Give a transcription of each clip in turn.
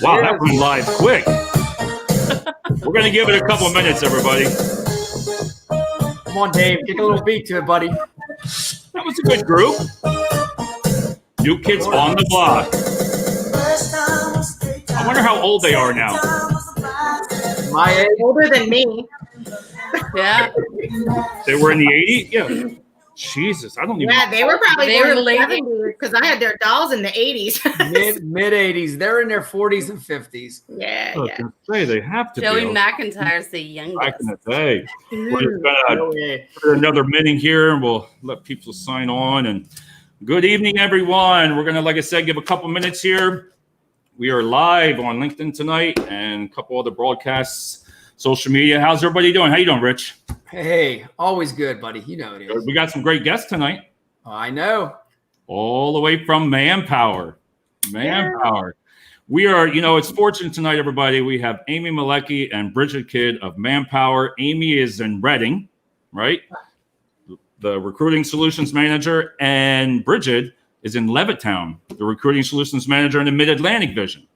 Wow, that went live quick. We're going to give it a couple of minutes, everybody. Come on, Dave. Kick a little beat to it, buddy. That was a good group. New Kids on the Block. I wonder how old they are now. My age. Older than me. Yeah. They were in the 80s? Yeah. Jesus, I don't even Yeah, they were probably They born were in the late 70s because I had their dolls in the 80s. Mid 80s. They're in their 40s and 50s. Yeah, I was yeah. gonna say they have to Joey be McIntyre's the youngest. back in the day. We're just No gonna way. put another minute here, and we'll let people sign on. And good evening, everyone. We're gonna, like I said, give a couple minutes here. We are live on LinkedIn tonight and a couple other broadcasts, social media. How's everybody doing? How you doing, Rich? Hey, always good, buddy. You know it is. We got some great guests tonight, I know. all the way from Manpower. Manpower. We are, it's fortunate tonight, everybody. We have Amy Malecki and Bridgid Kidd of Manpower. Amy is in Reading, right? The recruiting solutions manager, and Bridgid is in Levittown, the recruiting solutions manager in the Mid-Atlantic Division.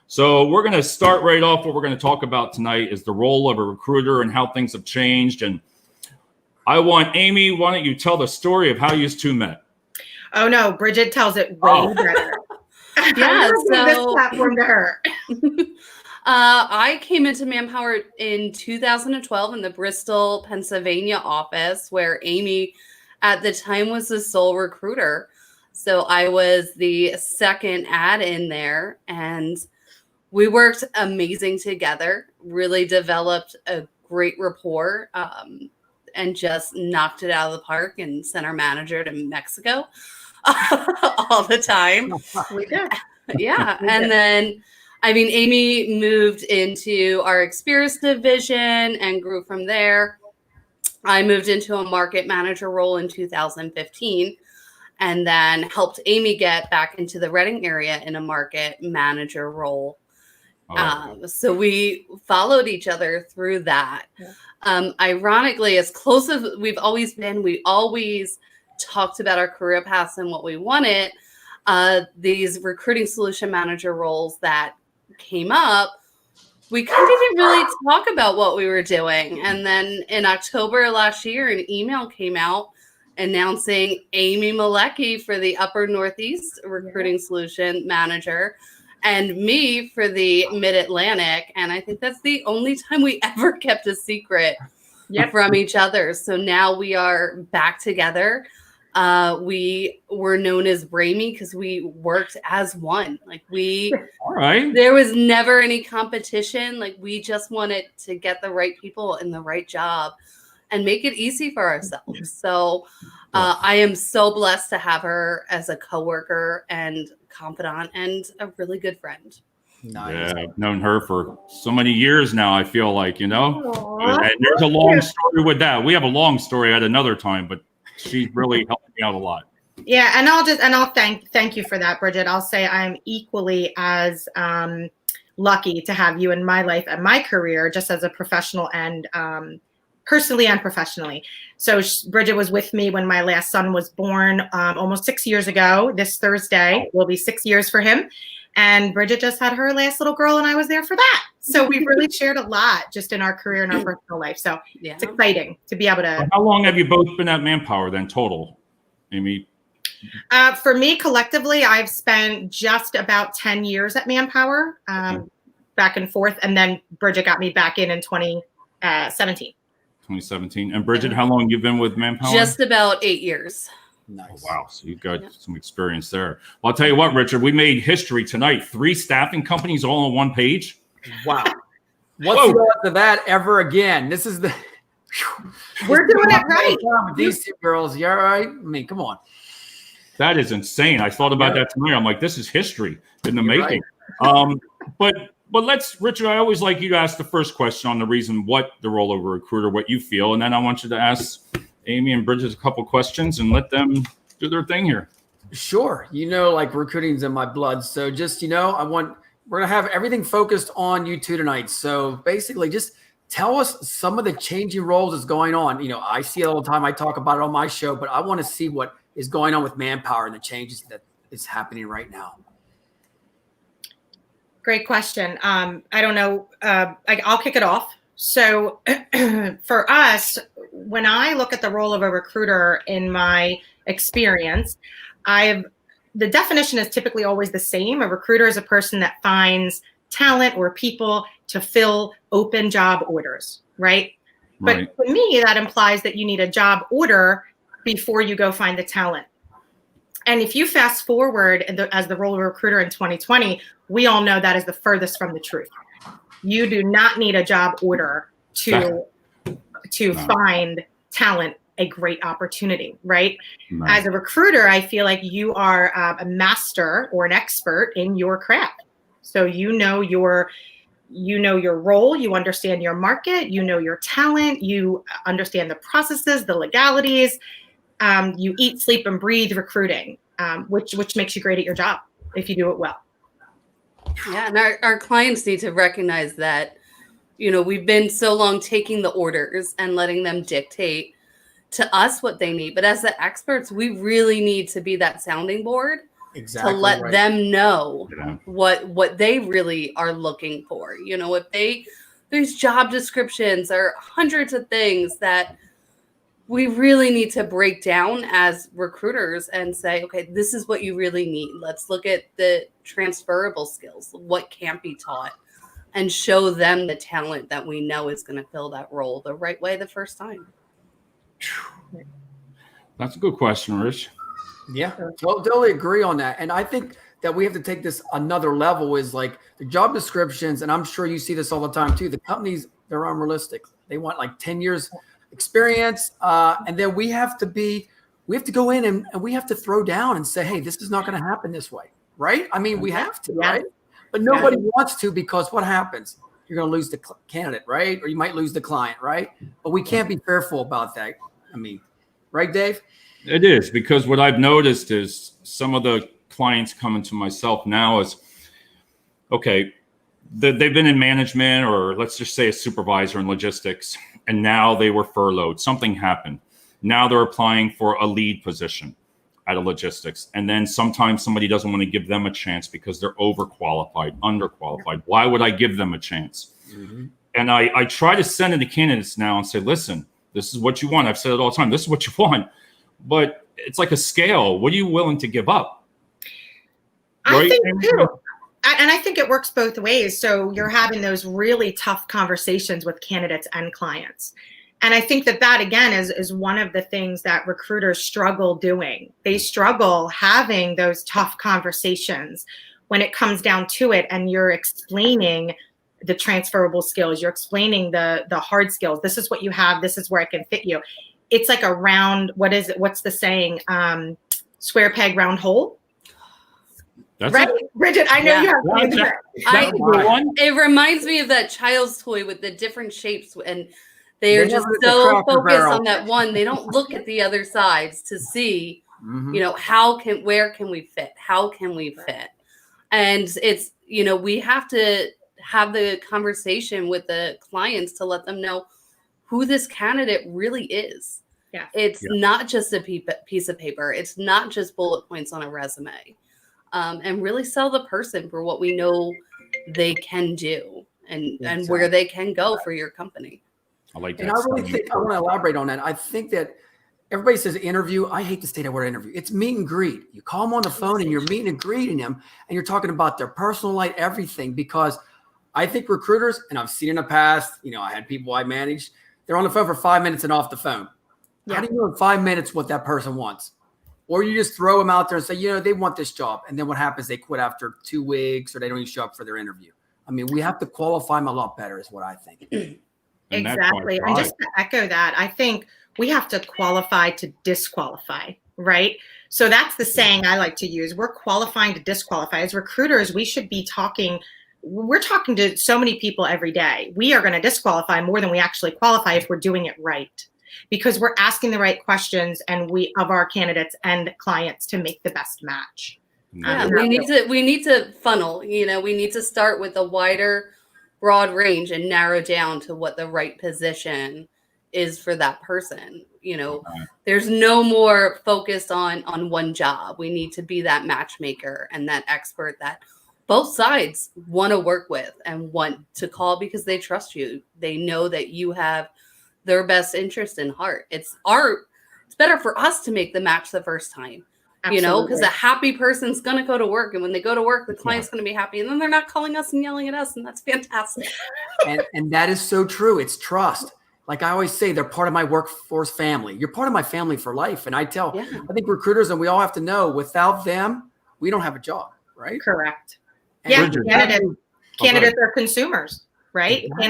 So we're going to start right off. What we're going to talk about tonight is the role of a recruiter and how things have changed. And I want Amy, why don't you tell the story of how you two met? Oh no, Bridgid tells it way better. Yeah, This so platform to her. I came into Manpower in 2012 in the Bristol, Pennsylvania office, where Amy at the time was the sole recruiter. So I was the second ad in there, and we worked amazing together, really developed a great rapport, and just knocked it out of the park and sent our manager to Mexico all the time. We did. Yeah. And then, Amy moved into our experience division and grew from there. I moved into a market manager role in 2015 and then helped Amy get back into the Reading area in a market manager role. So we followed each other through that. Ironically, as close as we've always been, we always talked about our career paths and what we wanted. These recruiting solution manager roles that came up, we kind of didn't really talk about what we were doing. And then in October last year, an email came out announcing Amy Malecki for the Upper Northeast recruiting solution manager and me for the Mid-Atlantic. And I think that's the only time we ever kept a secret from each other. So now we are back together. We were known as Bramy because we worked as one. All right. There was never any competition. We just wanted to get the right people in the right job and make it easy for ourselves. So I am so blessed to have her as a coworker and confidant and a really good friend. Nice. Yeah, I've known her for so many years now, I feel like, Aww. And there's a long story with that. We have a long story at another time, but she really helped me out a lot. Yeah, and I'll thank you for that, Bridgid. I'll say I'm equally as lucky to have you in my life and my career, just as a professional and personally and professionally. So Bridgid was with me when my last son was born almost 6 years ago. This Thursday will be 6 years for him. And Bridgid just had her last little girl, and I was there for that. So we've really shared a lot just in our career and our personal life. So it's exciting to be able to. How long have you both been at Manpower then total, Amy? For me, collectively, I've spent just about 10 years at Manpower, back and forth. And then Bridgid got me back in 2017. 2017. And Bridgid, how long you been with Manpower? Just about 8 years. Nice. Oh, wow. So you've got some experience there. Well, I'll tell you what, Richard, we made history tonight. 3 staffing companies all on one page. Wow. What's the odds of that ever again? This is We're doing it right. With these two girls, you all right? Come on. That is insane. I thought about that tonight. I'm like, this is history in the making. Right. But let's, Richard, I always like you to ask the first question on the reason what the role of a recruiter, what you feel. And then I want you to ask Amy and Bridgid a couple questions and let them do their thing here. Sure. Recruiting's in my blood. So just, we're going to have everything focused on you two tonight. So basically just tell us some of the changing roles that's going on. I see it all the time. I talk about it on my show, but I want to see what is going on with Manpower and the changes that is happening right now. Great question. I don't know. I'll kick it off. So for us, when I look at the role of a recruiter in my experience, the definition is typically always the same. A recruiter is a person that finds talent or people to fill open job orders, right? Right. But for me, that implies that you need a job order before you go find the talent. And if you fast forward as the role of a recruiter in 2020, we all know that is the furthest from the truth. You do not need a job order to find talent a great opportunity, right? No. As a recruiter, I feel like you are a master or an expert in your craft. So you know your role, you understand your market, you know your talent, you understand the processes, the legalities. You eat, sleep, and breathe recruiting, which makes you great at your job if you do it well. Yeah, and our clients need to recognize that, we've been so long taking the orders and letting them dictate to us what they need. But as the experts, we really need to be that sounding board to let them know what they really are looking for. If there's job descriptions or hundreds of things that we really need to break down as recruiters and say, okay, this is what you really need. Let's look at the transferable skills, what can't be taught, and show them the talent that we know is going to fill that role the right way the first time. That's a good question, Rich. Yeah, totally agree on that. And I think that we have to take this another level is like the job descriptions. And I'm sure you see this all the time too. The companies, they're unrealistic. They want like 10 years experience. And then we have to go in and we have to throw down and say, hey, this is not going to happen this way. Right. I mean, we have to, right? But nobody wants to, because what happens? You're going to lose the candidate, right? Or you might lose the client, right? But we can't be fearful about that. I mean, right, Dave? It is, because what I've noticed is some of the clients coming to myself now is, okay, they've been in management, or let's just say a supervisor in logistics, and now they were furloughed. Something happened. Now they're applying for a lead position at a logistics. And then sometimes somebody doesn't want to give them a chance because they're overqualified, underqualified. Why would I give them a chance? Mm-hmm. And I try to send it to candidates now and say, listen, this is what you want. I've said it all the time. This is what you want. But it's like a scale. What are you willing to give up? I think too. And I think it works both ways. So you're having those really tough conversations with candidates and clients. And I think that again is one of the things that recruiters struggle doing. They struggle having those tough conversations when it comes down to it, and you're explaining the transferable skills, you're explaining the hard skills. This is what you have, this is where I can fit you. It's like a round, what's the saying? Square peg, round hole. That's right, Bridgid, I know you have it reminds me of that child's toy with the different shapes, and they are just so focused on that one. They don't look at the other sides to see, where can we fit? How can we fit? And it's, we have to have the conversation with the clients to let them know who this candidate really is. Yeah. It's not just a piece of paper. It's not just bullet points on a resume. And really sell the person for what we know they can do and where they can go for your company. I like that. And I really think I want to elaborate on that. I think that everybody says interview. I hate to say that word interview. It's meet and greet. You call them on the phone and you're meeting and greeting them, and you're talking about their personal life, everything. Because I think recruiters, and I've seen in the past, I had people I managed, they're on the phone for 5 minutes and off the phone. Yeah. How do you know in 5 minutes what that person wants? Or you just throw them out there and say, they want this job. And then what happens? They quit after 2 weeks, or they don't even show up for their interview. I mean, we have to qualify them a lot better is what I think. Exactly. And just to echo that, I think we have to qualify to disqualify, right? So that's the saying I like to use. We're qualifying to disqualify. As recruiters, we should be we're talking to so many people every day. We are going to disqualify more than we actually qualify if we're doing it right, because we're asking the right questions of our candidates and clients to make the best match. Yeah, we need to funnel, we need to start with a wider, broad range and narrow down to what the right position is for that person. There's no more focused on one job. We need to be that matchmaker and that expert that both sides want to work with and want to call because they trust you. They know that you have their best interest in heart. It's better for us to make the match the first time. Absolutely. You know, because a happy person's going to go to work. And when they go to work, the client's going to be happy. And then they're not calling us and yelling at us. And that's fantastic. And that is so true. It's trust. Like I always say, they're part of my workforce family. You're part of my family for life. And I think recruiters, and we all have to know, without them, we don't have a job, right? Correct. And Yeah, candidates are consumers, right? Exactly.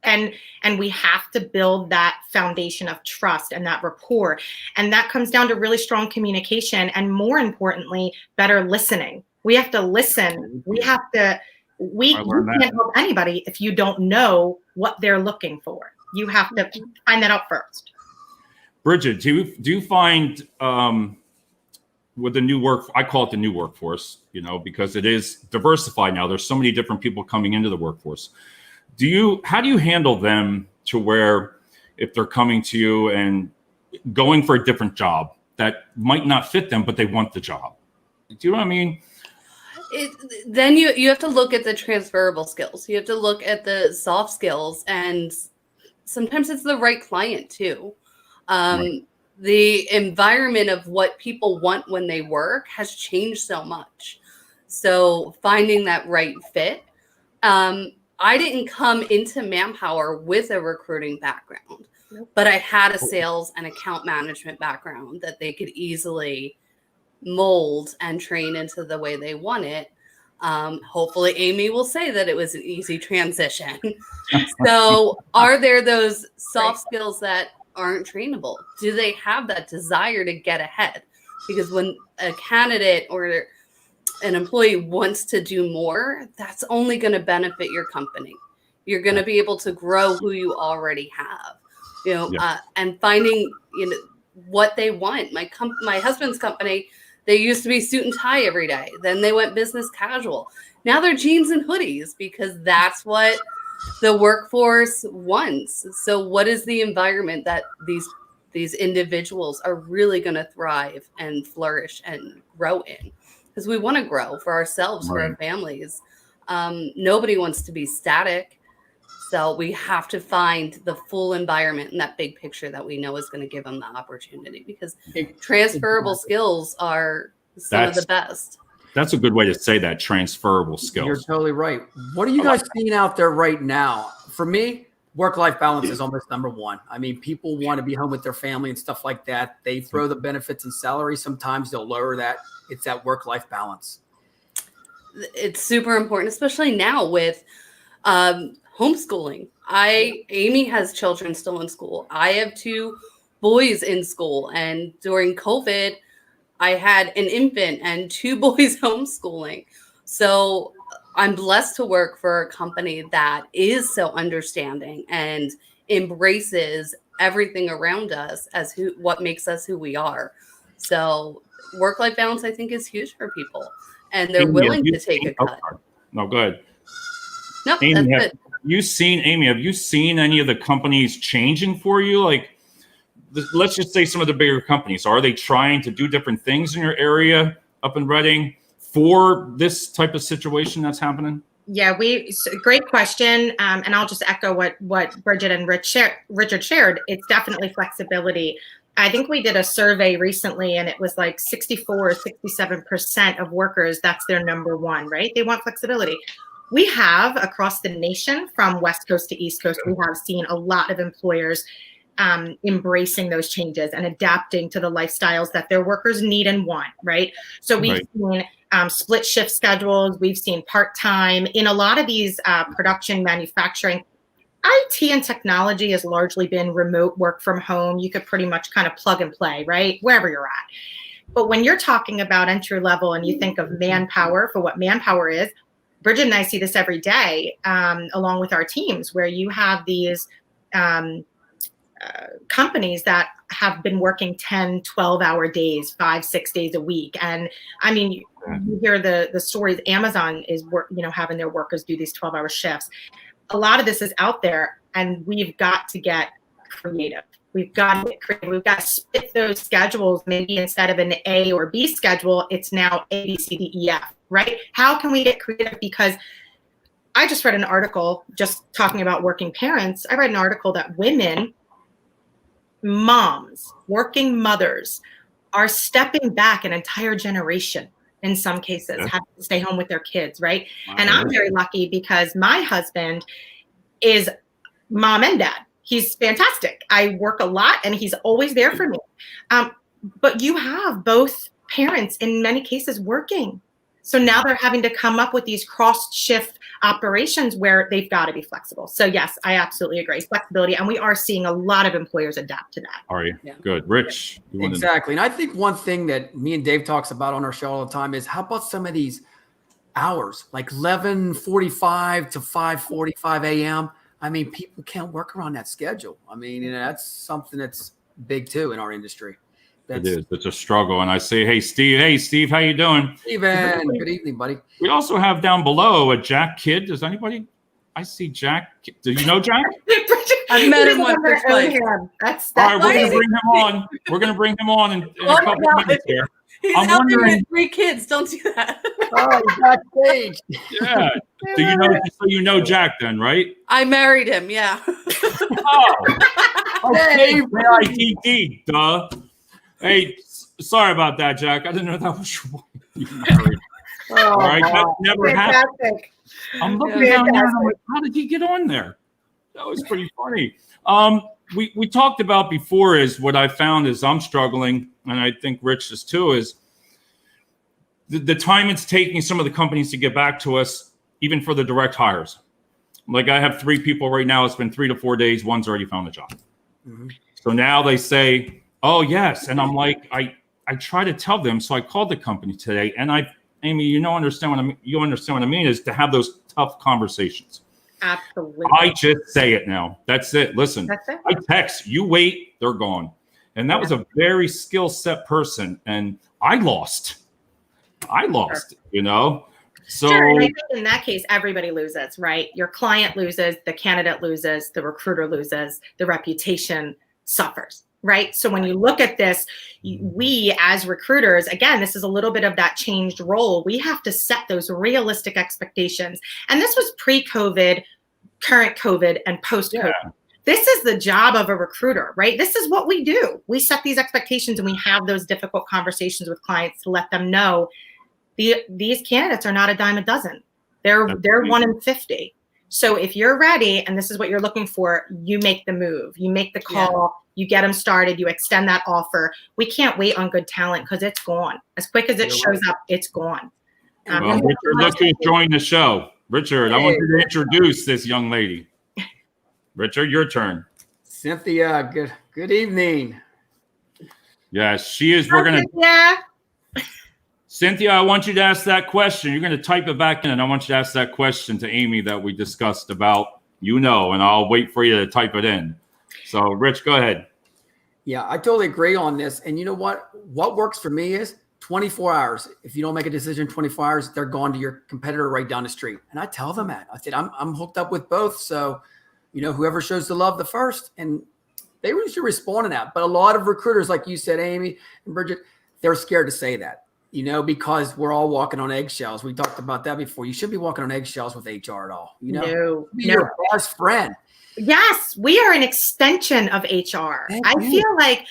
Candidates, and we have to build that foundation of trust and that rapport. And that comes down to really strong communication and, more importantly, better listening. We have to listen. We can't help anybody if you don't know what they're looking for. You have to find that out first. Bridgid, do you find with the new I call it the new workforce, you know, because it is diversified now. There's so many different people coming into the workforce. How do you handle them to where if they're coming to you and going for a different job that might not fit them, but they want the job? Do you know what I mean? Then you have to look at the transferable skills. You have to look at the soft skills, and sometimes it's the right client too. Right. The environment of what people want when they work has changed so much. So finding that right fit. I didn't come into Manpower with a recruiting background, but I had a sales and account management background that they could easily mold and train into the way they want it. Hopefully Amy will say that it was an easy transition. So are there those soft skills that aren't trainable? Do they have that desire to get ahead? Because when a candidate or an employee wants to do more, that's only going to benefit your company. You're going to be able to grow who you already have, you know, and finding, you know, what they want. My husband's company, they used to be suit and tie every day. Then they went business casual. Now they're jeans and hoodies because that's what the workforce wants. So what is the environment that these individuals are really going to thrive and flourish and grow in? Because we want to grow for ourselves, for our families. Nobody wants to be static. So we have to find the full environment and that big picture that we know is going to give them the opportunity, because transferable skills are some of the best. That's a good way to say that, transferable skills. You're totally right. What are you guys seeing out there right now? For me, work-life balance is almost number one. I mean, people want to be home with their family and stuff like that. They throw the benefits and salary. Sometimes they'll lower that. It's that work-life balance. It's super important, especially now with homeschooling. Amy has children still in school. I have 2 boys in school. And during COVID, I had an infant and 2 boys homeschooling. So I'm blessed to work for a company that is so understanding and embraces everything around us as what makes us who we are. So work-life balance, I think, is huge for people, and they're willing to take a cut. No, go ahead. No, Amy, that's good. Have you seen any of the companies changing for you? Like, let's just say some of the bigger companies, are they trying to do different things in your area up in Reading for this type of situation that's happening? Yeah, great question. And I'll just echo what Bridgid and Richard shared. It's definitely flexibility. I think we did a survey recently, and it was like 64 or 67% of workers, that's their number one, right? They want flexibility. We have, across the nation, from West Coast to East Coast, we have seen a lot of employers embracing those changes and adapting to the lifestyles that their workers need and want, right? So we've seen split shift schedules. We've seen part-time. In a lot of these production manufacturing, IT and technology has largely been remote work from home. You could pretty much kind of plug and play, right? Wherever you're at. But when you're talking about entry level and you think of Manpower for what Manpower is, Bridgid and I see this every day, along with our teams, where you have these companies that have been working 10, 12-hour days, 5-6 days a week. And I mean, you hear the stories. Amazon is having their workers do these 12-hour shifts. A lot of this is out there, and we've got to get creative. We've got to split those schedules. Maybe instead of an A or B schedule, it's now A, B, C, D, E, F. right? How can we get creative? Because I just read an article just talking about working parents. I read an article that women, moms, working mothers are stepping back an entire generation in some cases, having to stay home with their kids, right? And I'm very lucky because my husband is mom and dad. He's fantastic. I work a lot and he's always there for me. But you have both parents in many cases working. So now they're having to come up with these cross shift operations where they've got to be flexible. So yes, I absolutely agree. Flexibility. And we are seeing a lot of employers adapt to that. Are you? Yeah. Good. Rich. Exactly. And I think one thing that me and Dave talks about on our show all the time is how about some of these hours, like 11:45 to 5:45 a.m. I mean, people can't work around that schedule. I mean, that's something that's big too in our industry. It is. It's a struggle. And I say, hey, Steve, how you doing? Steven, good evening, buddy. We also have down below a Jack Kidd. Does anybody? I see Jack. Do you know Jack? I've met him once or twice. That's all right, we're going to bring him on. We're going to bring him on in a couple of minutes here. He's out there with 3 kids. Don't do that. Oh, he's backstage. Yeah. Do you know? So you know Jack then, right? I married him. Yeah. Oh. Okay. K-I-T-T. Duh. Hey, sorry about that, Jack. I didn't know that was your wife. All right, that never happened. I'm looking down there and I'm like, how did he get on there? That was pretty funny. We talked about before is what I found is I'm struggling, and I think Rich is too, is the time it's taking some of the companies to get back to us, even for the direct hires. Like I have 3 people right now. It's been 3 to 4 days. One's already found a job. Mm-hmm. So now they say, oh, yes. And I'm like, I try to tell them. So I called the company today, and Amy, you understand what I mean is to have those tough conversations. Absolutely. I just say it now. That's it. Listen, I text, you wait, they're gone. And that was a very skill set person. And I lost, So sure, and I think in that case, everybody loses, right? Your client loses, the candidate loses, the recruiter loses, the reputation suffers. Right. So when you look at this, we as recruiters, again, this is a little bit of that changed role. We have to set those realistic expectations. And this was pre-COVID, current COVID, and post-COVID. Yeah. This is the job of a recruiter, right? This is what we do. We set these expectations and we have those difficult conversations with clients to let them know these candidates are not a dime a dozen. They're 1 in 50. So if you're ready and this is what you're looking for, you make the move, you make the call, you get them started, you extend that offer. We can't wait on good talent because it's gone. As quick as it shows up, it's gone. Well, Richard, look who's joined the show. Richard, I want you to introduce this young lady. Richard, your turn. Cynthia, good evening. Yes, she is. We're going to. Cynthia, I want you to ask that question. You're going to type it back in, and I want you to ask that question to Amy that we discussed about, and I'll wait for you to type it in. So, Rich, go ahead. Yeah, I totally agree on this. And you know what? What works for me is 24 hours. If you don't make a decision in 24 hours, they're gone to your competitor right down the street. And I tell them that. I said, I'm hooked up with both. So, whoever shows the love the first. And they usually respond to that. But a lot of recruiters, like you said, Amy and Bridget, they're scared to say that. Because we're all walking on eggshells. We talked about that before. You shouldn't be walking on eggshells with HR at all. No. Your best friend. Yes, we are an extension of HR. I feel like,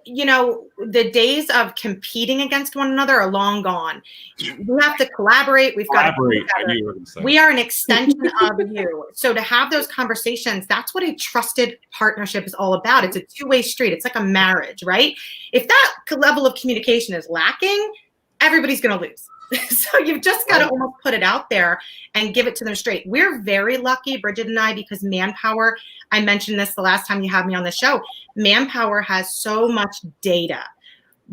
the days of competing against one another are long gone. We have to collaborate. We've got to collaborate. We are an extension of you. So to have those conversations, that's what a trusted partnership is all about. It's a two-way street. It's like a marriage, right? If that level of communication is lacking, everybody's going to lose. So you've just got to almost put it out there and give it to them straight. We're very lucky, Bridgid and I, because Manpower, I mentioned this the last time you had me on the show, Manpower has so much data.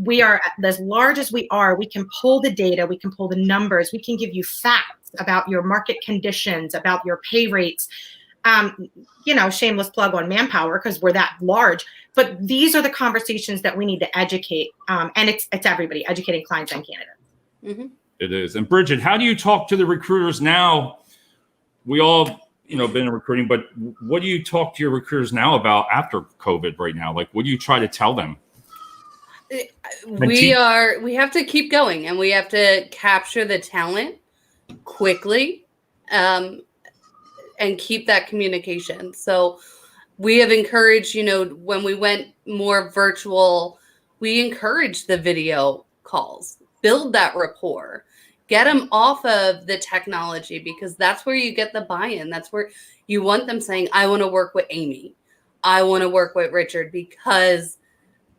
We are, as large as we are, we can pull the data, we can pull the numbers, we can give you facts about your market conditions, about your pay rates. Shameless plug on Manpower because we're that large. But these are the conversations that we need to educate. And it's everybody, educating clients and candidates. Mm-hmm. It is. And Bridgid, how do you talk to the recruiters now? We all, been in recruiting, but what do you talk to your recruiters now about after COVID right now? Like, what do you try to tell them? We have to keep going, and we have to capture the talent quickly, and keep that communication. So we have encouraged, when we went more virtual, we encouraged the video calls, build that rapport, get them off of the technology, because that's where you get the buy-in. That's where you want them saying, I want to work with Amy. I want to work with Richard, because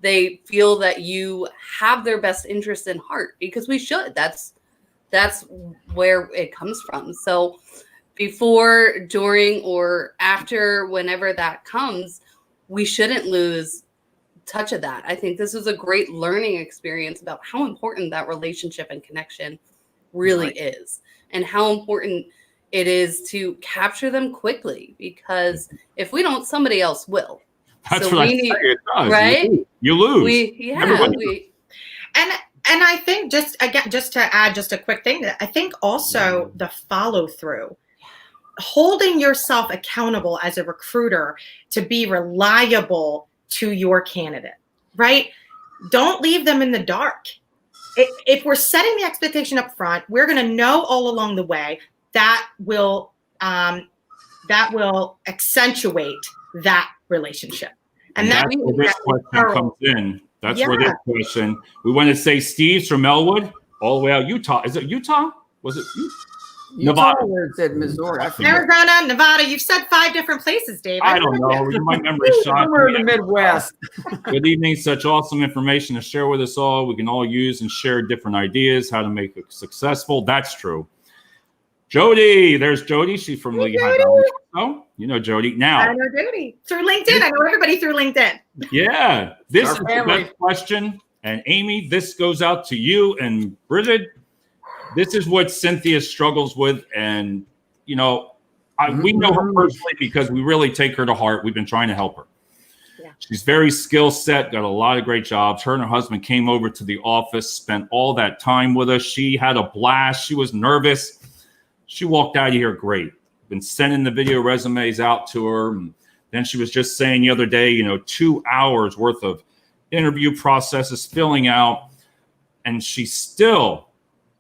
they feel that you have their best interest in heart, because we should. That's where it comes from. So before, during, or after, whenever that comes, we shouldn't lose touch of that. I think this is a great learning experience about how important that relationship and connection really is, and how important it is to capture them quickly, because if we don't, somebody else will. That's so what we I need, say it does. right? You lose. And I think just to add just a quick thing, I think also the follow through, holding yourself accountable as a recruiter to be reliable to your candidate, right? Don't leave them in the dark. If we're setting the expectation up front, we're going to know all along the way that will accentuate that relationship. And that's where this question comes in. That's where this question. We want to say Steve's from Elwood, all the way out Utah. Is it Utah? Was it Nevada? Where it said Missouri. Arizona, Nevada. You've said 5 different places, David. I don't know. My memory's shot. Somewhere in the Midwest. Good evening. Such awesome information to share with us all. We can all use and share different ideas how to make it successful. That's true. Jody, there's Jody. She's from Oh, you know Jody. Now, I know Jody through LinkedIn. I know everybody through LinkedIn. Yeah, this is the best question. And Amy, this goes out to you and Bridgid. This is what Cynthia struggles with, and we know her personally because we really take her to heart. We've been trying to help her. Yeah. She's very skill set, got a lot of great jobs. Her and her husband came over to the office, spent all that time with us. She had a blast. She was nervous. She walked out of here great. Been sending the video resumes out to her. And then she was just saying the other day, 2 hours worth of interview processes filling out, and she still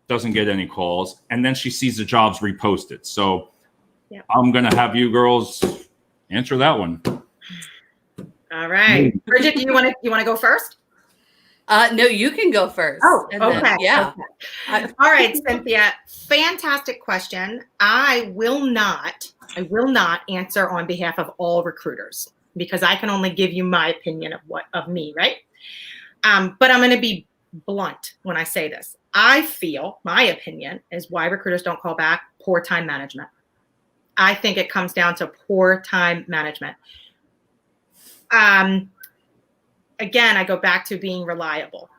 doesn't get any calls. And then she sees the jobs reposted. So I'm going to have you girls answer that one. All right. Bridgid, do you want to go first? No, you can go first. Oh, okay. Yeah. Okay. All right, Cynthia. Fantastic question. I will not answer on behalf of all recruiters, because I can only give you my opinion of me, right? But I'm going to be blunt when I say this. I feel my opinion is why recruiters don't call back: poor time management. I think it comes down to poor time management. Again, I go back to being reliable,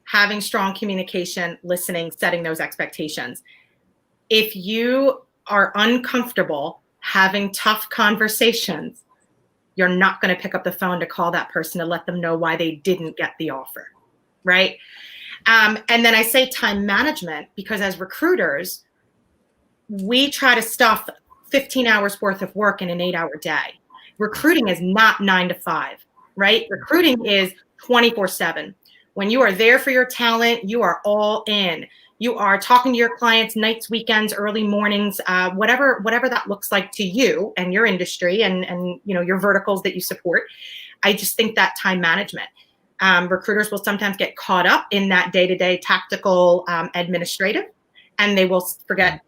having strong communication, listening, setting those expectations. If you are uncomfortable having tough conversations, you're not going to pick up the phone to call that person to let them know why they didn't get the offer, right? And then I say time management because as recruiters, we try to stuff 15 hours worth of work in an 8-hour day. Recruiting is not 9 to 5. Right? Recruiting is 24/7. When you are there for your talent, you are all in. You are talking to your clients nights, weekends, early mornings, whatever that looks like to you and your industry and your verticals that you support. I just think that time management. Recruiters will sometimes get caught up in that day-to-day tactical administrative, and they will forget,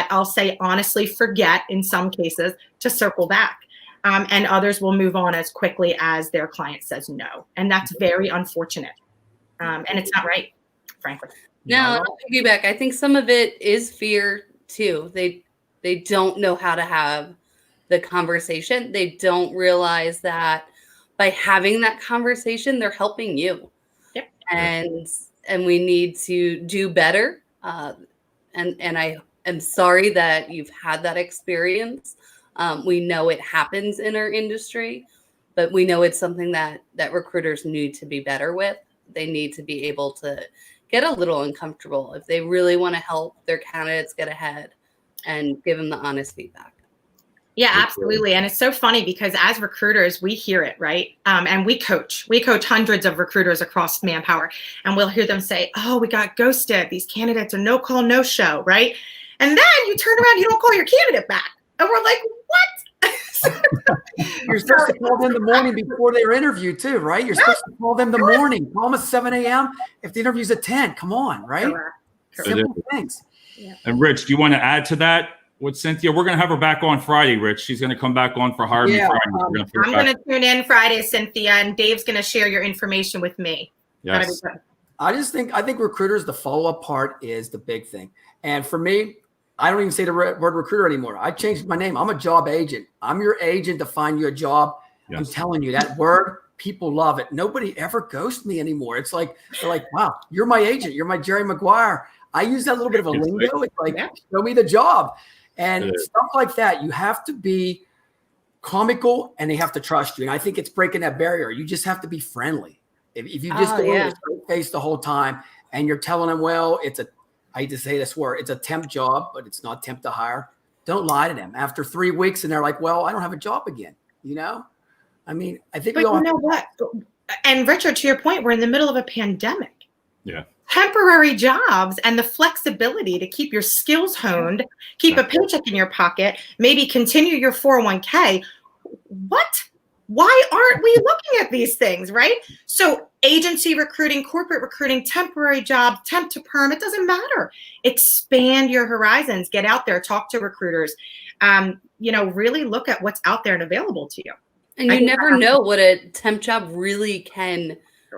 I'll say honestly, forget in some cases to circle back. And others will move on as quickly as their client says no. And that's very unfortunate. And it's not right, frankly. No, I'll piggyback. I think some of it is fear too. They don't know how to have the conversation. They don't realize that by having that conversation, they're helping you. Yep. And we need to do better. And I am sorry that you've had that experience. We know it happens in our industry, but we know it's something that recruiters need to be better with. They need to be able to get a little uncomfortable if they really want to help their candidates get ahead and give them the honest feedback. Yeah, absolutely. And it's so funny because as recruiters, we hear it, right? And we coach hundreds of recruiters across Manpower, and we'll hear them say, oh, we got ghosted. These candidates are no call, no show, right? And then you turn around, you don't call your candidate back. And we're like, what? You're supposed to call them the morning before their interview too, right? You're supposed to call them the morning. Call them at 7 a.m. if the interview's at 10. Come on, right? Simple things. Yeah. And Rich, do you want to add to that with Cynthia? We're going to have her back on Friday, Rich. She's going to come back on for Hire Me Friday. I'm going to tune in Friday, Cynthia, and Dave's going to share your information with me. Yes. I think recruiters, the follow-up part is the big thing. And for me, I don't even say the word recruiter anymore. I changed my name. I'm a job agent. I'm your agent to find you a job. Yes. I'm telling you, that word, people love it. Nobody ever ghosts me anymore. It's like, they're like, wow, you're my agent. You're my Jerry Maguire. I use that little bit of a lingo. It's like, show me the job. And stuff like that. You have to be comical and they have to trust you. And I think it's breaking that barrier. You just have to be friendly. If you just go in with a straight face the whole time and you're telling them, well, I hate to say this word, it's a temp job, but it's not temp to hire. Don't lie to them. After 3 weeks and they're like, well, I don't have a job again. You know? I mean, I think but you know what? And Richard, to your point, we're in the middle of a pandemic. Yeah. Temporary jobs and the flexibility to keep your skills honed, keep a paycheck in your pocket, maybe continue your 401k. What? Why aren't we looking at these things, right? So agency recruiting, corporate recruiting, temporary jobs, temp to perm, it doesn't matter. Expand your horizons, get out there, talk to recruiters, really look at what's out there and available to you. And you never know what a temp job really can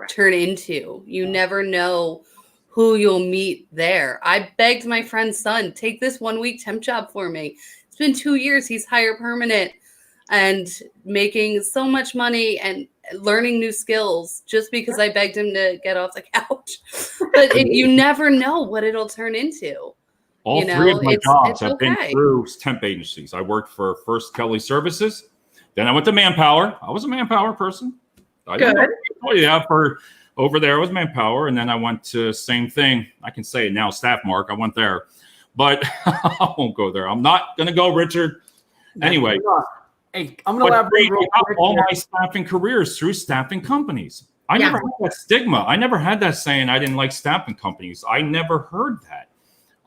turn into. You never know who you'll meet there. I begged my friend's son, take this 1 week temp job for me. It's been 2 years. He's hire permanent and making so much money and learning new skills just because I begged him to get off the couch. But you never know what it'll turn into. All three of my jobs have been through temp agencies. I worked for First Kelly Services. Then I went to Manpower. I was a Manpower person. For over there, I was Manpower. And then I went to same thing. I can say it now, Staff Mark. I went there. But I won't go there. I'm not going to go, Richard. Anyway. Hey, I'm going to elaborate all my staffing careers through staffing companies. I never had that stigma. I never had that saying I didn't like staffing companies. I never heard that.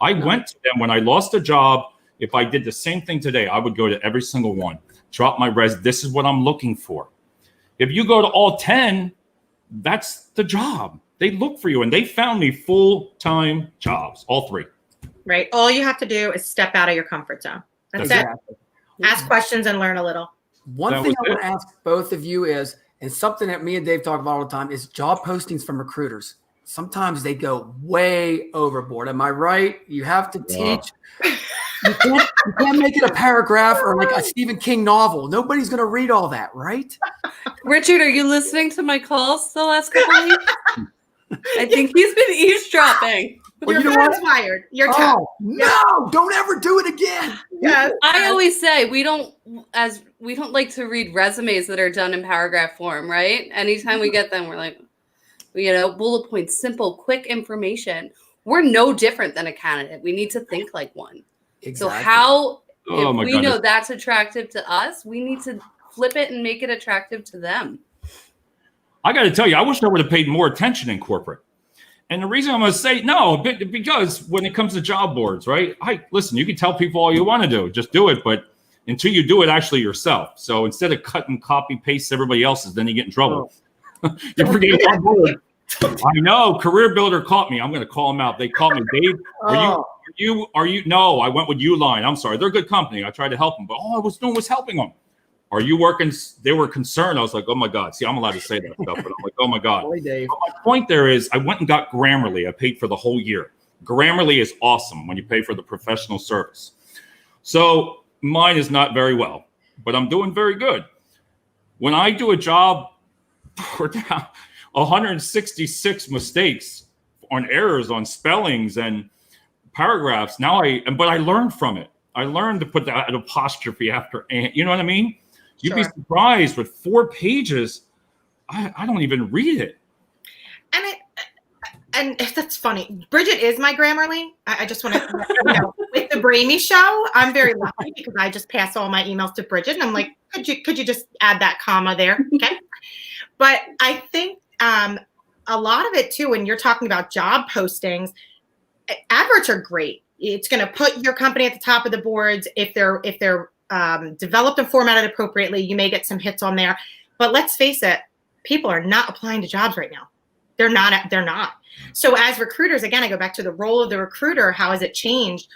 I went to them when I lost a job. If I did the same thing today, I would go to every single one, drop my resume. This is what I'm looking for. If you go to all 10, that's the job. They look for you, and they found me full-time jobs, all three. Right. All you have to do is step out of your comfort zone. That's it. Ask questions and learn a little. One thing I want to ask both of you is, and something that me and Dave talk about all the time, is job postings from recruiters. Sometimes they go way overboard. Am I right? You have to teach. You can't make it a paragraph or like a Stephen King novel. Nobody's going to read all that, right? Richard, are you listening to my calls the last couple of weeks? I think he's been eavesdropping. Well, your phone's wired. You're tough. No, don't ever do it again. Yes. I always say we don't like to read resumes that are done in paragraph form, right? Anytime we get them, we're like, bullet points, simple, quick information. We're no different than a candidate. We need to think like one. Exactly. So if we know that's attractive to us, we need to flip it and make it attractive to them. I got to tell you, I wish I would have paid more attention in corporate. And the reason I'm going to say no, because when it comes to job boards, right? Listen, you can tell people all you want to do, just do it. But until you do it actually yourself. So instead of cut and copy paste everybody else's, then you get in trouble. You forget one board. I know. Career Builder caught me. I'm going to call them out. They called me, Dave. Are you? No, I went with Uline. I'm sorry. They're a good company. I tried to help them, but all I was doing was helping them. Are you working? They were concerned. I was like, oh my God. See, I'm allowed to say that stuff, but I'm like, oh my God. Boy, Dave. But my point there is I went and got Grammarly. I paid for the whole year. Grammarly is awesome when you pay for the professional service. So mine is not very well, but I'm doing very good. When I do a job, we're down 166 mistakes on errors, on spellings and paragraphs. But I learned from it. I learned to put that apostrophe after and. You know what I mean? You'd be surprised with 4 pages. I don't even read it. And that's funny. Bridgid is my Grammarly. I just want to, with the Bramy show, I'm very lucky because I just pass all my emails to Bridgid, and I'm like, could you just add that comma there? Okay. But I think a lot of it too, when you're talking about job postings, adverts are great. It's going to put your company at the top of the boards. If they're developed and formatted appropriately, you may get some hits on there. But let's face it, people are not applying to jobs right now. They're not. So as recruiters, again, I go back to the role of the recruiter. How has it changed?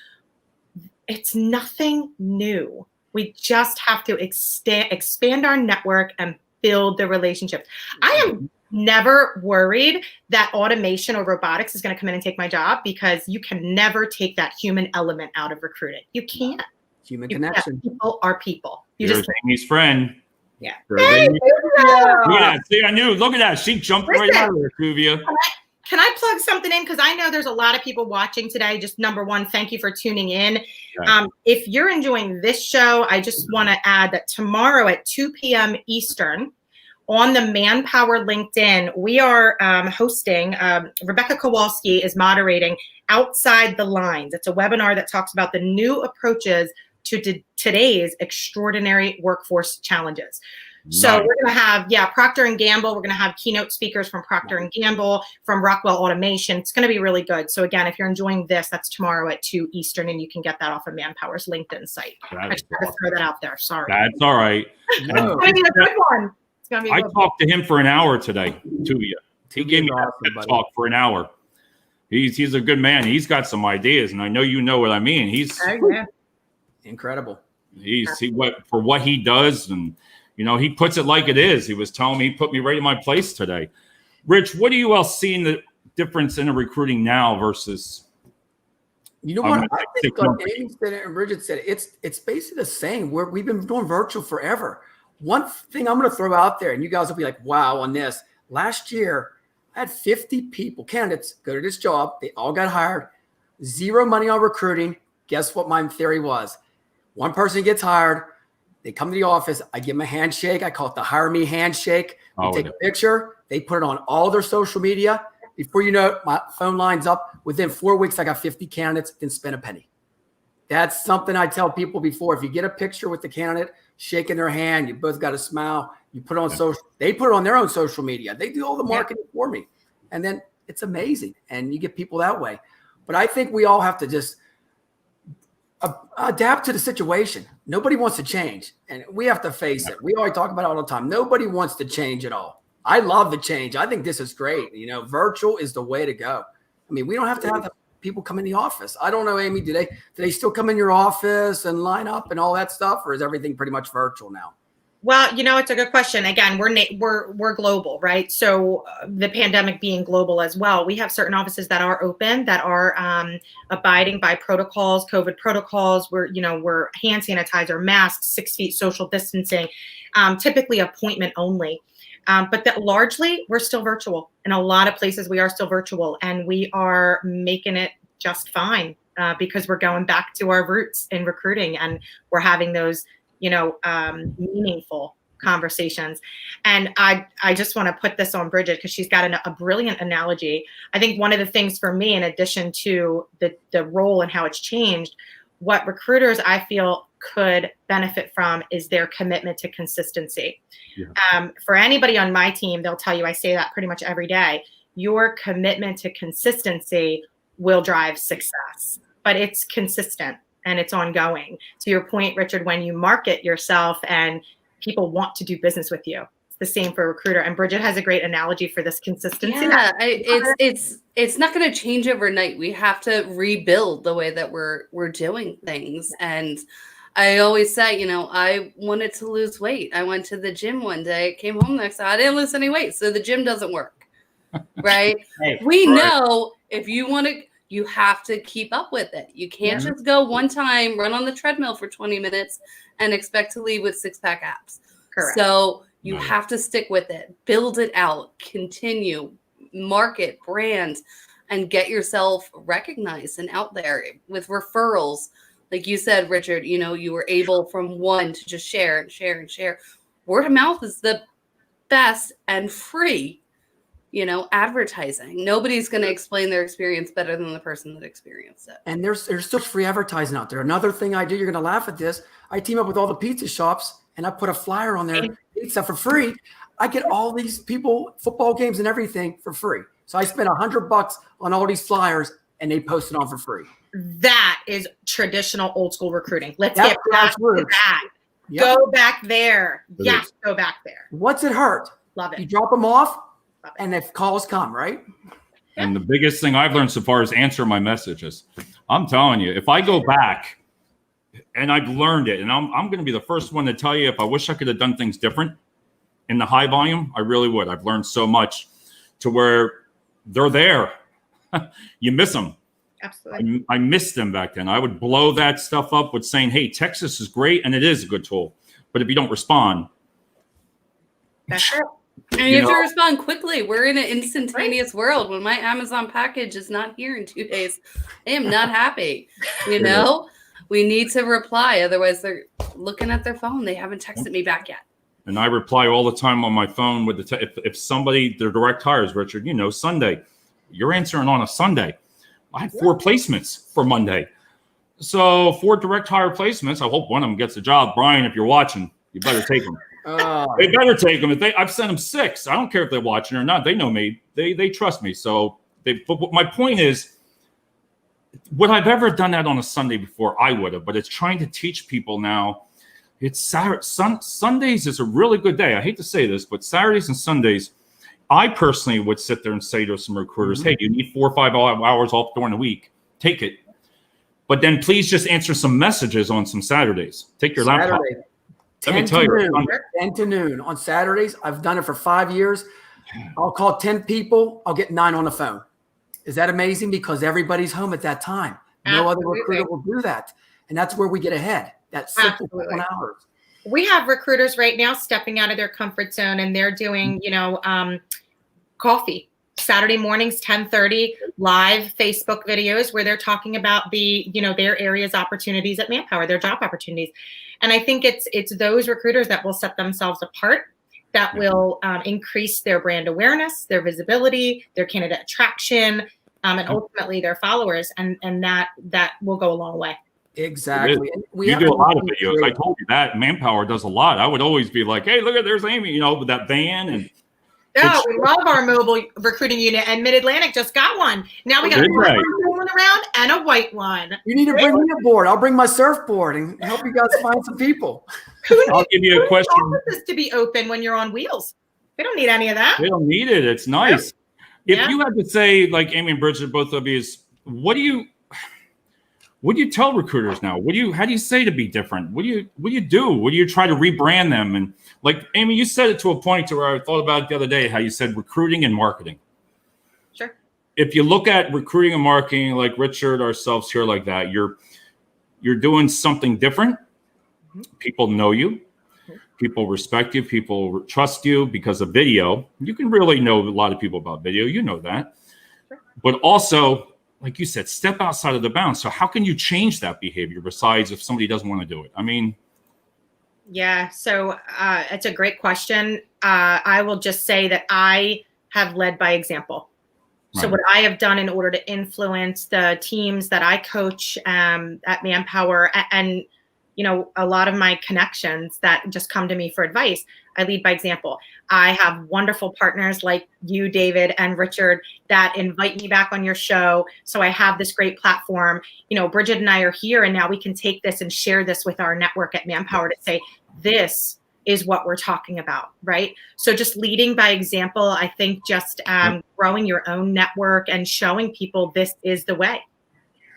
It's nothing new. We just have to expand our network and build the relationships. I am never worried that automation or robotics is going to come in and take my job, because you can never take that human element out of recruiting. You can't. Human connection. People are people. Here's Amy's friend. Yeah. Hey, look at that. See, I knew. Look at that. She jumped right out of there, Kuvia. Can I plug something in? Because I know there's a lot of people watching today. Just number one, thank you for tuning in. Yeah. If you're enjoying this show, I just want to add that tomorrow at 2 p.m. Eastern on the Manpower LinkedIn, we are hosting, Rebecca Kowalski is moderating Outside the Lines. It's a webinar that talks about the new approaches to today's extraordinary workforce challenges. So we're going to have, Procter & Gamble. We're going to have keynote speakers from Procter & Gamble, from Rockwell Automation. It's going to be really good. So again, if you're enjoying this, that's tomorrow at 2 Eastern, and you can get that off of Manpower's LinkedIn site. I just had to throw that out there. Sorry. That's all right. It's going to be a good one. It's going to be I talked to him for an hour today, Tuvia. He gave me that talk for an hour. He's a good man. He's got some ideas, and I know you know what I mean. He's incredible. For what he does, and he puts it like it is. He was telling me, he put me right in my place today. Rich, what do you else see in the difference in recruiting now versus? You know what? I think like Amy said it and Bridgid said it, it's basically the same. We've been doing virtual forever. One thing I'm going to throw out there, and you guys will be like, wow, on this. Last year, I had 50 people, candidates, go to this job. They all got hired. Zero money on recruiting. Guess what my theory was? One person gets hired. They come to the office. I give them a handshake. I call it the hire me handshake. We take a picture. They put it on all their social media. Before you know it, my phone line's up. Within 4 weeks, I got 50 candidates. Didn't spend a penny. That's something I tell people before. If you get a picture with the candidate, shaking their hand, you both got a smile. You put it on social. They put it on their own social media. They do all the marketing for me. And then it's amazing. And you get people that way. But I think we all have to just adapt to the situation. Nobody wants to change, and we have to face it. We always talk about it all the time. Nobody wants to change at all. I love the change. I think this is great. Virtual is the way to go. I mean, we don't have to have the people come in the office. I don't know, Amy, do they still come in your office and line up and all that stuff, or is everything pretty much virtual now? Well, it's a good question. Again, we're global, right? So the pandemic being global as well, we have certain offices that are open, that are abiding by protocols, COVID protocols. We're hand sanitizer, masks, 6 feet social distancing, typically appointment only. But that largely we're still virtual. In a lot of places, we are still virtual, and we are making it just fine because we're going back to our roots in recruiting, and we're having those meaningful conversations. And I just want to put this on Bridgid because she's got a brilliant analogy. I think one of the things for me, in addition to the role and how it's changed, what recruiters I feel could benefit from is their commitment to consistency. Yeah. For anybody on my team, they'll tell you, I say that pretty much every day, your commitment to consistency will drive success, but it's consistent. And it's ongoing. To your point, Richard, when you market yourself and people want to do business with you, it's the same for a recruiter. And Bridgid has a great analogy for this consistency. Yeah, it's not going to change overnight. We have to rebuild the way that we're doing things. And I always say, I wanted to lose weight. I went to the gym one day, came home the next day, I didn't lose any weight. So the gym doesn't work, right? We know if you want to. You have to keep up with it. You can't just go one time, run on the treadmill for 20 minutes and expect to leave with 6-pack abs. Correct. So you have to stick with it, build it out, continue, market, brand, and get yourself recognized and out there with referrals. Like you said, Richard, you were able from one to just share and share and share. Word of mouth is the best and free advertising. Nobody's going to explain their experience better than the person that experienced it. And there's still free advertising out there. Another thing I do, you're going to laugh at this. I team up with all the pizza shops and I put a flyer on there, pizza for free. I get all these people, football games and everything for free. So I spent $100 on all these flyers and they post it on for free. That is traditional old school recruiting. Let's get back to that. Yep. Go back there. Yes, go back there. What's it hurt? Love it. You drop them off and if calls come, right? And the biggest thing I've learned so far is answer my messages. I'm telling you, if I go back and I've learned it, and I'm going to be the first one to tell you, if I wish I could have done things different in the high volume, I really would. I've learned so much to where they're there. You miss them. Absolutely. I missed them back then. I would blow that stuff up with saying, hey, Texas is great, and it is a good tool. But if you don't respond. That's it. And you have to respond quickly. We're in an instantaneous world. When my Amazon package is not here in 2 days, I am not happy. We need to reply. Otherwise, they're looking at their phone. They haven't texted me back yet. And I reply all the time on my phone with if somebody, their direct hires, Richard, Sunday, you're answering on a Sunday. I had 4 placements for Monday. So 4 direct hire placements. I hope one of them gets a job. Brian, if you're watching, you better take them. They better take them. I've sent them 6. I don't care if they're watching or not. They know me. They trust me. So but my point is, would I've ever done that on a Sunday before? I would have. But it's trying to teach people now. It's Saturday. Sundays is a really good day. I hate to say this, but Saturdays and Sundays, I personally would sit there and say to some recruiters, hey, you need 4 or 5 hours off during the week. Take it. But then please just answer some messages on some Saturdays. Take your laptop. Let me tell you. 10 to noon on Saturdays. I've done it for 5 years. I'll call 10 people. I'll get 9 on the phone. Is that amazing? Because everybody's home at that time. No other recruiter will do that. And that's where we get ahead. That simple 1 hour. We have recruiters right now stepping out of their comfort zone and they're doing, coffee Saturday mornings, 10:30 live Facebook videos where they're talking about their area's opportunities at Manpower, their job opportunities. And I think it's those recruiters that will set themselves apart, that will increase their brand awareness, their visibility, their candidate attraction, and ultimately their followers. And that will go a long way. Exactly. You do a lot of videos. I told you that Manpower does a lot. I would always be like, hey, look there's Amy, with that van. And yeah, we love our mobile recruiting unit, and Mid-Atlantic just got one. Now we got a black one around and a white one. You need to bring me aboard. I'll bring my surfboard and help you guys find some people. I'll give you a question. Offices to be open when you're on wheels. They don't need any of that. They don't need it. It's nice. If you had to say, like Amy and Bridgid, both of you, what do you tell recruiters now? How do you say to be different? What do you do? What do you try to rebrand them? And like Amy, you said it to a point to where I thought about it the other day, how you said recruiting and marketing. Sure. If you look at recruiting and marketing, like Richard, ourselves here, like that, you're doing something different. People know you. People respect you. People trust you because of video. You can really know a lot of people about video. You know that. Sure. But also, like you said, step outside of the bounds. So how can you change that behavior besides if somebody doesn't want to do it? I mean. Yeah, so it's a great question. I will just say that I have led by example. Right. So what I have done in order to influence the teams that I coach at Manpower and a lot of my connections that just come to me for advice, I lead by example. I have wonderful partners like you, David, and Richard that invite me back on your show. So I have this great platform. Bridgid and I are here, and now we can take this and share this with our network at Manpower to say, this is what we're talking about, right? So just leading by example, I think just growing your own network and showing people this is the way.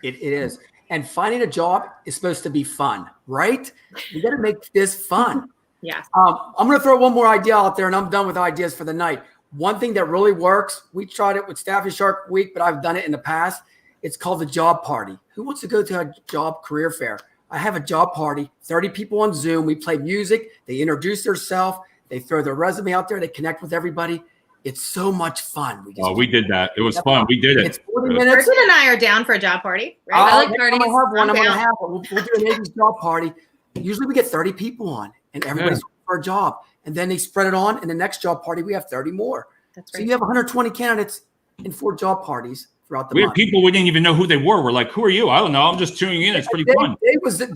It is. And finding a job is supposed to be fun, right? You got to make this fun. Yeah. I'm going to throw one more idea out there, and I'm done with ideas for the night. One thing that really works, we tried it with Staffing Shark Week, but I've done it in the past. It's called the job party. Who wants to go to a job career fair? I have a job party, 30 people on Zoom. We play music. They introduce themselves. They throw their resume out there. They connect with everybody. It's so much fun. We did that. It was fun. We did it. It's 40 minutes. Bridgid and I are down for a job party. Right? I like parties. I'm going to have one. We'll do an 80s job party. Usually we get 30 people on, and everybody's looking for a job. And then they spread it on. And the next job party, we have 30 more. That's So right. you have 120 candidates in 4 job parties throughout the We had month. people we didn't even know who they were. We're like, who are you? I don't know. I'm just tuning in. It's pretty fun. Dave was the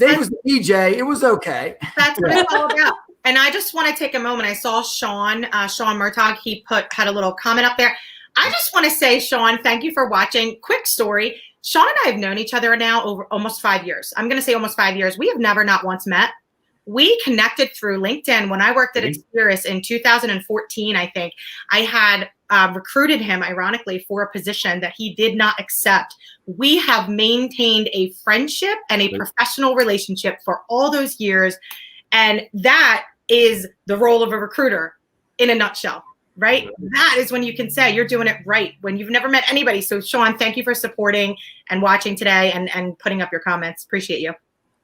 DJ. It was okay. That's what it's all about. And I just want to take a moment. I saw Sean Murtaugh. He had a little comment up there. I just want to say, Sean, thank you for watching. Quick story. Sean and I have known each other now over almost 5 years. I'm going to say almost 5 years. We have never not once met. We connected through LinkedIn when I worked at Experis in 2014, I think. I had recruited him, ironically, for a position that he did not accept. We have maintained a friendship and a professional relationship for all those years. And that is the role of a recruiter in a nutshell, right? That is when you can say you're doing it right, when you've never met anybody. So, Sean, thank you for supporting and watching today and putting up your comments. Appreciate you.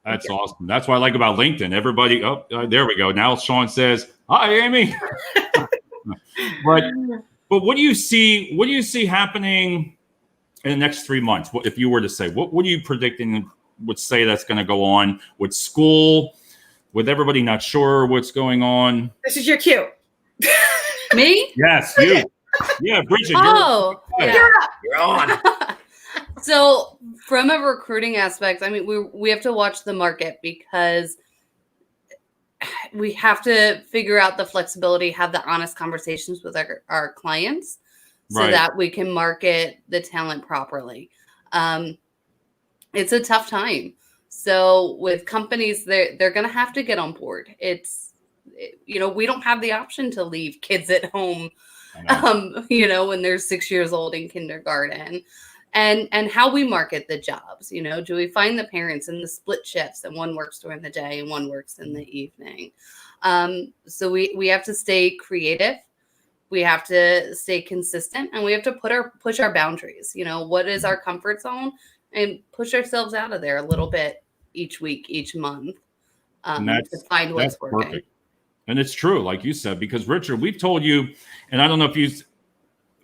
That's awesome. That's what I like about LinkedIn. Everybody, there we go. Now Sean says, "Hi, Amy." but what do you see? What do you see happening in the next 3 months? What, if you were to say, what are you predicting? Would say that's going to go on with school, with everybody not sure what's going on? This is your cue. Me? Yes, you. Yeah, Bridgid. Oh, You're on. So from a recruiting aspect, I mean, we have to watch the market because we have to figure out the flexibility, have the honest conversations with our clients so that we can market the talent properly. It's a tough time. So with companies, they're going to have to get on board. We don't have the option to leave kids at home, when they're 6 years old in kindergarten. And how we market the jobs, do we find the parents in the split shifts and one works during the day and one works in the evening? So we have to stay creative. We have to stay consistent, and we have to push our boundaries. What is our comfort zone, and push ourselves out of there a little bit each week, each month, to find what's working. Perfect. And it's true, like you said, because Richard, we've told you, and I don't know if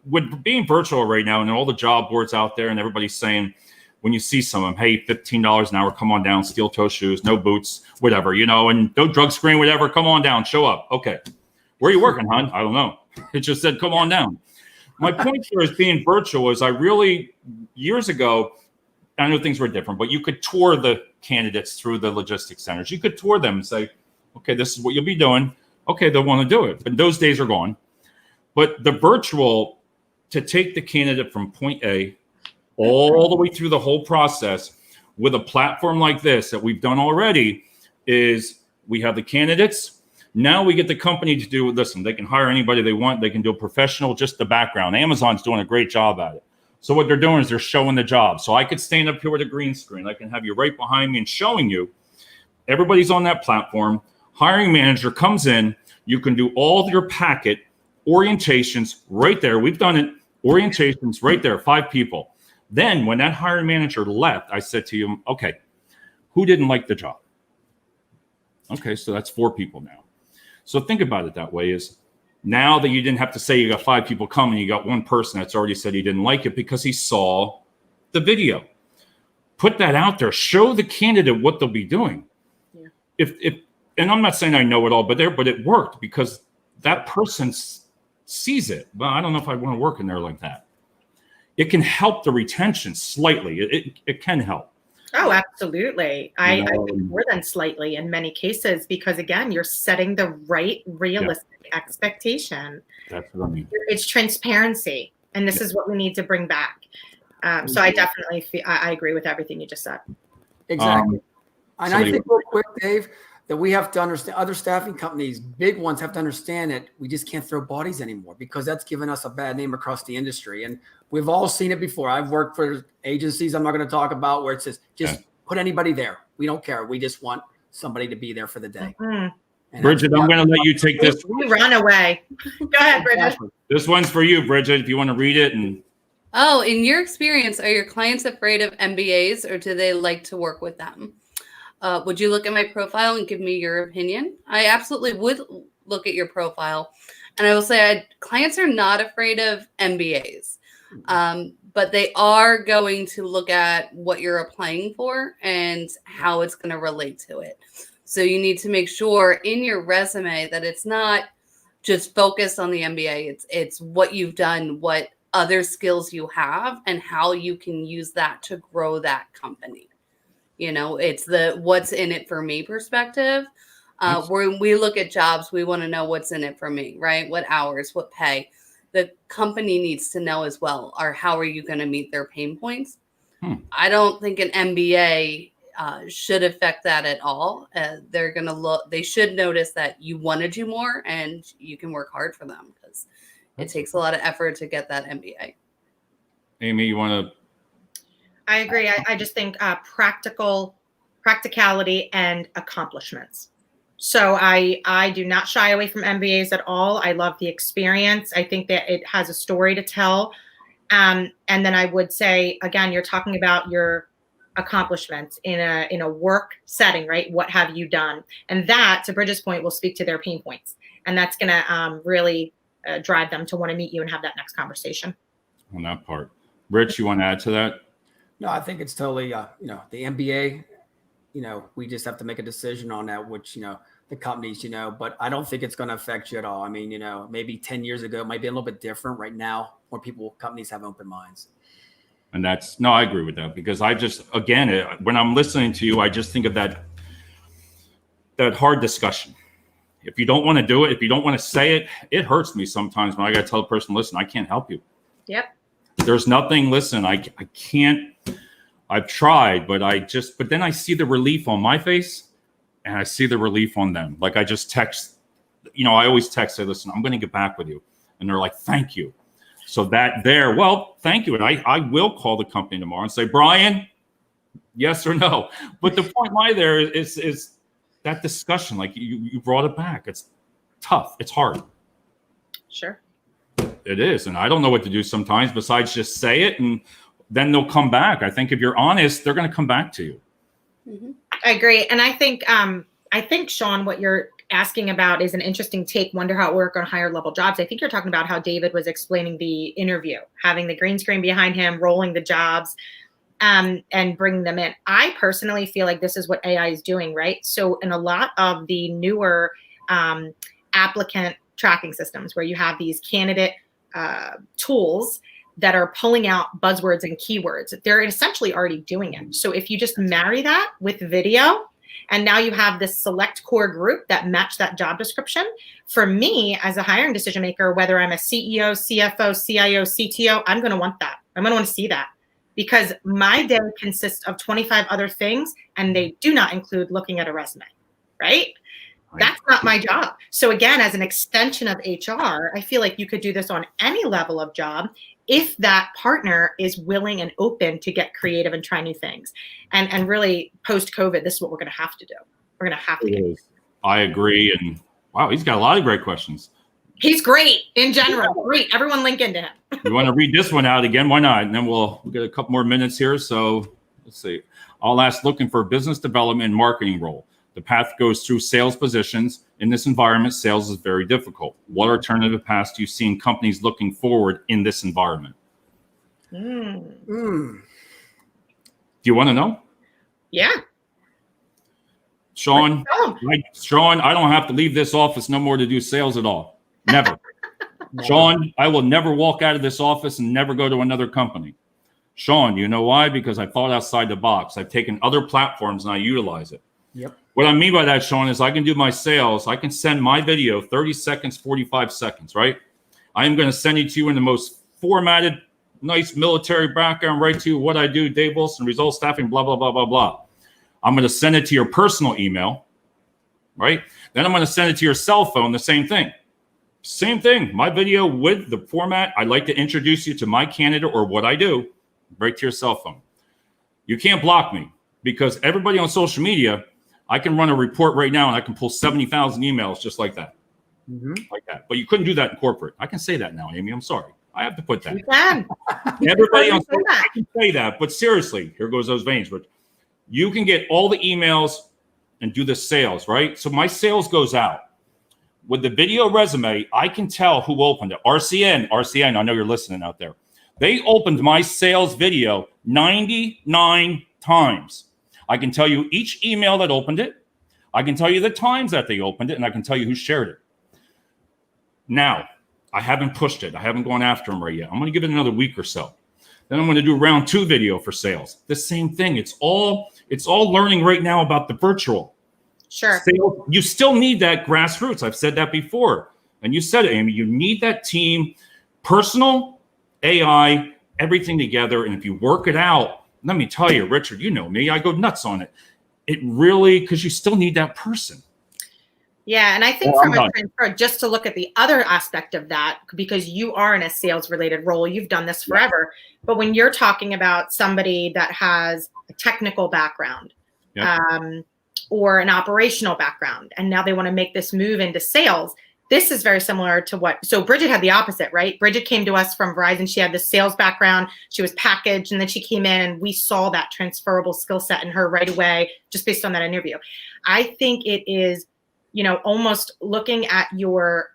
with being virtual right now and all the job boards out there and everybody's saying, when you see some of them, hey, $15 an hour, come on down, steel toe shoes, no boots, whatever, and no drug screen, whatever, come on down, show up. Okay. Where are you working, hon? I don't know. It just said, come on down. My point here is being virtual is years ago, I know things were different, but you could tour the candidates through the logistics centers. You could tour them and say, okay, this is what you'll be doing. Okay, they'll want to do it. But those days are gone. But the virtual, to take the candidate from point A all the way through the whole process with a platform like this that we've done already, is we have the candidates. Now we get the company to do, listen, they can hire anybody they want. They can do a professional, just the background. Amazon's doing a great job at it. So what they're doing is they're showing the job. So I could stand up here with a green screen. I can have you right behind me and showing you. Everybody's on that platform. Hiring manager comes in. You can do all your packet orientations right there. We've done it. Orientations right there, 5 people. Then when that hiring manager left, I said to him, okay, who didn't like the job? Okay, so that's 4 people now. So think about it that way, is now that you didn't have to say you got 5 people coming, you got one person that's already said he didn't like it because he saw the video. Put that out there. Show the candidate what they'll be doing. Yeah. If and I'm not saying I know it all, but it worked because that person sees it. Well, I don't know if I want to work in there like that. It can help the retention slightly. It can help. Oh, absolutely. I think more than slightly in many cases, because again, you're setting the right realistic expectation. That's what I mean. It's transparency. And this is what we need to bring back. So I definitely I agree with everything you just said. Exactly. And I think real quick, Dave, that we have to understand, other staffing companies, big ones, have to understand that we just can't throw bodies anymore, because that's given us a bad name across the industry. And we've all seen it before. I've worked for agencies I'm not going to talk about, where it says, just put anybody there. We don't care. We just want somebody to be there for the day. Mm-hmm. Bridgid, I'm going to let you take this. We run away. Go ahead, Bridgid. This one's for you, Bridgid, if you want to read it. And in your experience, are your clients afraid of MBAs, or do they like to work with them? Would you look at my profile and give me your opinion? I absolutely would look at your profile. And I will say clients are not afraid of MBAs, but they are going to look at what you're applying for and how it's going to relate to it. So you need to make sure in your resume that it's not just focus on the MBA. It's what you've done, what other skills you have, and how you can use that to grow that company. You know, it's the what's in it for me perspective. When we look at jobs, we want to know what's in it for me, right? What hours, what pay. The company needs to know as well, or how are you going to meet their pain points? I don't think an MBA should affect that at all. They're going to look, they should notice that you want to do more and you can work hard for them, because it takes a lot of effort to get that MBA. Amy, you want to? I agree. I just think practicality and accomplishments. So I do not shy away from MBAs at all. I love the experience. I think that it has a story to tell. And then I would say, again, you're talking about your accomplishments in a work setting, right? What have you done? And that, to Bridget's point, will speak to their pain points. And that's going to really drive them to want to meet you and have that next conversation. On that part. Rich, you want to add to that? No, I think it's totally, the MBA, we just have to make a decision on that, which, the companies, but I don't think it's going to affect you at all. I mean, maybe 10 years ago, it might be a little bit different. Right now, more companies have open minds. And I agree with that, because when I'm listening to you, I just think of that hard discussion. If you don't want to do it, if you don't want to say it, it hurts me sometimes when I got to tell the person, listen, I can't help you. Yep. There's nothing, listen, I can't, I've tried, but then I see the relief on my face and I see the relief on them. Like I just text, I always text, say, listen, I'm going to get back with you. And they're like, thank you. So thank you. And I will call the company tomorrow and say, Brian, yes or no. But the point there is that discussion, like you brought it back. It's tough. It's hard. Sure. It is. And I don't know what to do sometimes besides just say it, and then they'll come back. I think if you're honest, they're going to come back to you. Mm-hmm. I agree. And I think, Sean, what you're asking about is an interesting take. Wonder how it work on higher level jobs. I think you're talking about how David was explaining the interview, having the green screen behind him, rolling the jobs, and bringing them in. I personally feel like this is what AI is doing, right? So in a lot of the newer applicant tracking systems where you have these candidate tools that are pulling out buzzwords and keywords, they're essentially already doing it. So if you just marry that with video, and now you have this select core group that match that job description. For me, as a hiring decision maker, whether I'm a CEO, CFO, CIO, CTO, I'm going to want that. I'm going to want to see that, because my day consists of 25 other things, and they do not include looking at a resume, right? That's not my job. So again, as an extension of HR, I feel like you could do this on any level of job if that partner is willing and open to get creative and try new things. And really, post-COVID, this is what we're going to have to do. We're going to have to get. I agree. And wow, he's got a lot of great questions. He's great in general. Great. Everyone link into him. You want to read this one out again? Why not? And then we'll get a couple more minutes here. So let's see. I'll ask, looking for a business development and marketing role. The path goes through sales positions. In this environment, sales is very difficult. What alternative paths do you see in companies looking forward in this environment? Do you want to know? Yeah. Sean, I don't have to leave this office no more to do sales at all. Never. Sean, I will never walk out of this office and never go to another company. Sean, you know why? Because I thought outside the box. I've taken other platforms and I utilize it. Yep. What I mean by that, Sean, is I can do my sales. I can send my video 30 seconds, 45 seconds, right? I am going to send it to you in the most formatted, nice military background, right to what I do, Dave Wilson, results staffing, blah, blah, blah, blah, blah. I'm going to send it to your personal email, right? Then I'm going to send it to your cell phone, the same thing. Same thing. My video with the format, I'd like to introduce you to my candidate or what I do, right to your cell phone. You can't block me, because everybody on social media, I can run a report right now and I can pull 70,000 emails just like that. Like that. But you couldn't do that in corporate. I can say that now, Amy. I'm sorry. I have to put that. You can. Everybody on social media can say that. But seriously, here goes those veins. But you can get all the emails and do the sales, right? So my sales goes out. With the video resume, I can tell who opened it. RCN, I know you're listening out there. They opened my sales video 99 times. I can tell you each email that opened it. I can tell you the times that they opened it, and I can tell you who shared it. Now, I haven't pushed it. I haven't gone after them right yet. I'm going to give it another week or so. Then I'm going to do round 2 video for sales. The same thing. It's all learning right now about the virtual. Sure. Sales, you still need that grassroots. I've said that before. And you said it, Amy. You need that team, personal, AI, everything together. And if you work it out, let me tell you, Richard, you know me. I go nuts on it. It really, because you still need that person. Yeah, and I think from a transfer, just to look at the other aspect of that, because you are in a sales related role, you've done this forever. But when you're talking about somebody that has a technical background or an operational background, and now they want to make this move into sales, this is very similar to what, so Bridgid had the opposite, right? Bridgid came to us from Verizon. She had the sales background. She was packaged, and then she came in and we saw that transferable skill set in her right away, just based on that interview. I think it is, you know, almost looking at your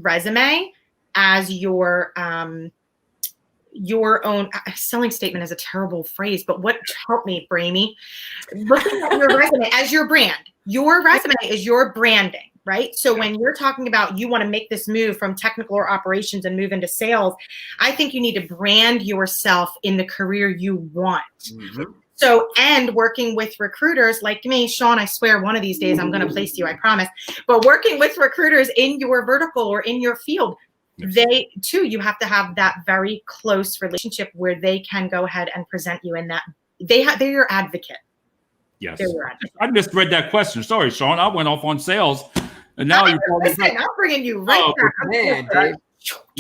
resume as your own selling statement is a terrible phrase, but what help me, Bramy, looking at your resume as your brand. Your resume is your branding, right? So when you're talking about you want to make this move from technical or operations and move into sales, I think you need to brand yourself in the career you want. Mm-hmm. So, and working with recruiters like me, Sean, I swear one of these days I'm going to place you, I promise. But working with recruiters in your vertical or in your field, they too, you have to have that very close relationship where they can go ahead and present you in that. They're your advocate. Yes. Your advocate. I misread that question. Sorry, Sean. I went off on sales. And now you're listen, I'm bringing you right back. Man, Dave.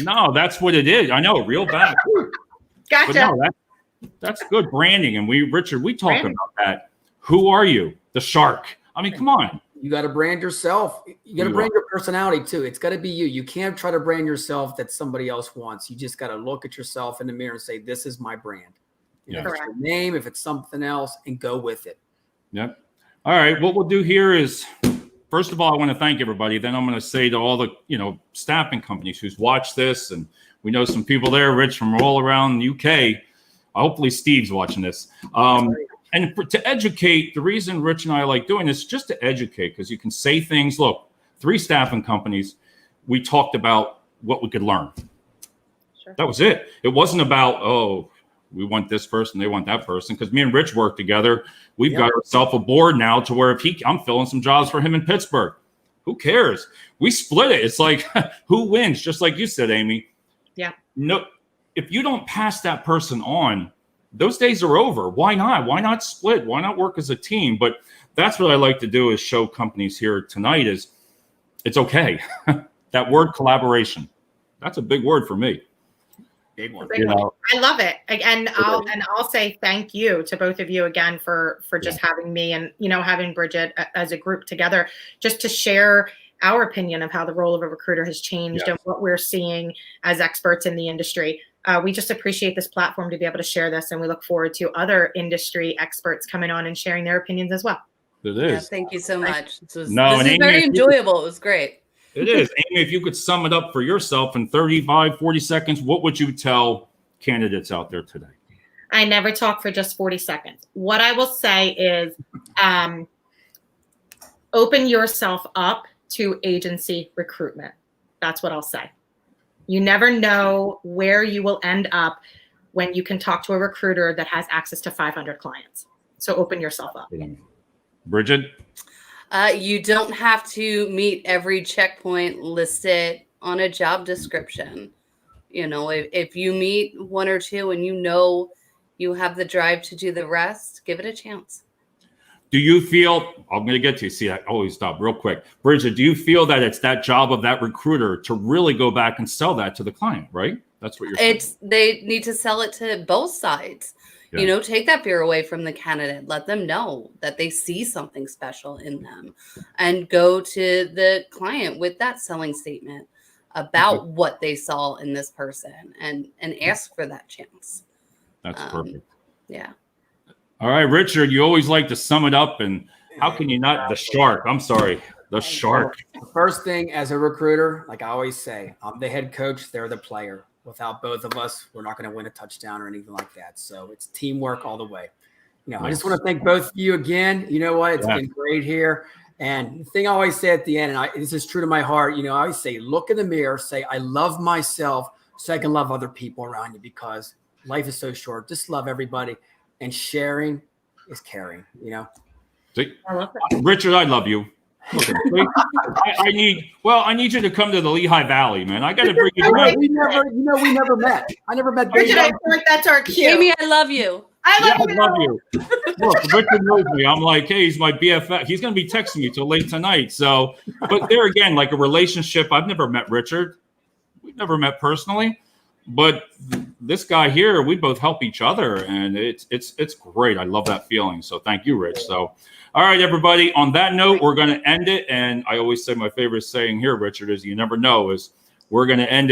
No, that's what it is. I know, real back. Gotcha. But no, that's good branding. And Richard, we talk about that. Who are you? The shark. I mean, come on. You got to brand yourself. You got to brand your personality too. It's got to be you. You can't try to brand yourself that somebody else wants. You just got to look at yourself in the mirror and say, this is my brand. If it's your name, if it's something else, and go with it. Yep. All right. What we'll do here is, first of all, I want to thank everybody. Then I'm going to say to all the, staffing companies who's watched this, and we know some people there, Rich, from all around the UK. Hopefully Steve's watching this. And to educate, the reason Rich and I like doing this is just to educate, because you can say things. Look, 3 staffing companies, we talked about what we could learn. Sure. That was it. It wasn't about, we want this person, they want that person. Because me and Rich work together. We've got ourselves a board now to where I'm filling some jobs for him in Pittsburgh. Who cares? We split it. It's like, who wins? Just like you said, Amy. Yeah. No, if you don't pass that person on, those days are over. Why not? Why not split? Why not work as a team? But that's what I like to do is show companies here tonight is it's okay. That word collaboration, that's a big word for me. Big one. I love it. And I'll say thank you to both of you again for just having me and, having Bridgid as a group together, just to share our opinion of how the role of a recruiter has changed and what we're seeing as experts in the industry. We just appreciate this platform to be able to share this, and we look forward to other industry experts coming on and sharing their opinions as well. It is. Yeah, thank you so much. This is Amy, very enjoyable. It was great. It is. Amy, if you could sum it up for yourself in 35, 40 seconds, what would you tell candidates out there today? I never talk for just 40 seconds. What I will say is open yourself up to agency recruitment. That's what I'll say. You never know where you will end up when you can talk to a recruiter that has access to 500 clients. So open yourself up. Bridgid? You don't have to meet every checkpoint listed on a job description. If you meet 1 or 2 and you have the drive to do the rest, give it a chance. Do you feel, I'm going to get to you. See, I always stop real quick. Bridgid, do you feel that it's that job of that recruiter to really go back and sell that to the client, right? That's what you're saying. They need to sell it to both sides. Yeah. Take that fear away from the candidate. Let them know that they see something special in them, and go to the client with that selling statement about what they saw in this person and ask for that chance. That's perfect. Yeah. All right, Richard, you always like to sum it up, and how can you not? The shark. I'm sorry. The shark. The first thing as a recruiter, like I always say, I'm the head coach. They're the player. Without both of us, we're not going to win a touchdown or anything like that. So it's teamwork all the way. I just want to thank both of you again. You know what? It's been great here. And the thing I always say at the end, and this is true to my heart, I always say, look in the mirror, say, I love myself so I can love other people around you, because life is so short. Just love everybody, and sharing is caring, See? I love that. Richard, I love you. Okay. I need you to come to the Lehigh Valley, man. I got to bring you down. We never met. I never met Bridget, I David. feel like that's our cue. Amy, I love you. I love I love you. Look, Richard knows me. I'm like, hey, he's my BFF. He's going to be texting me till late tonight. So, but there again, like a relationship, I've never met Richard. We've never met personally. But this guy here, we both help each other, and it's great. I love that feeling. So thank you, Rich. So, all right, everybody. On that note, we're going to end it. And I always say my favorite saying here, Richard, is you never know. Is we're going to end it.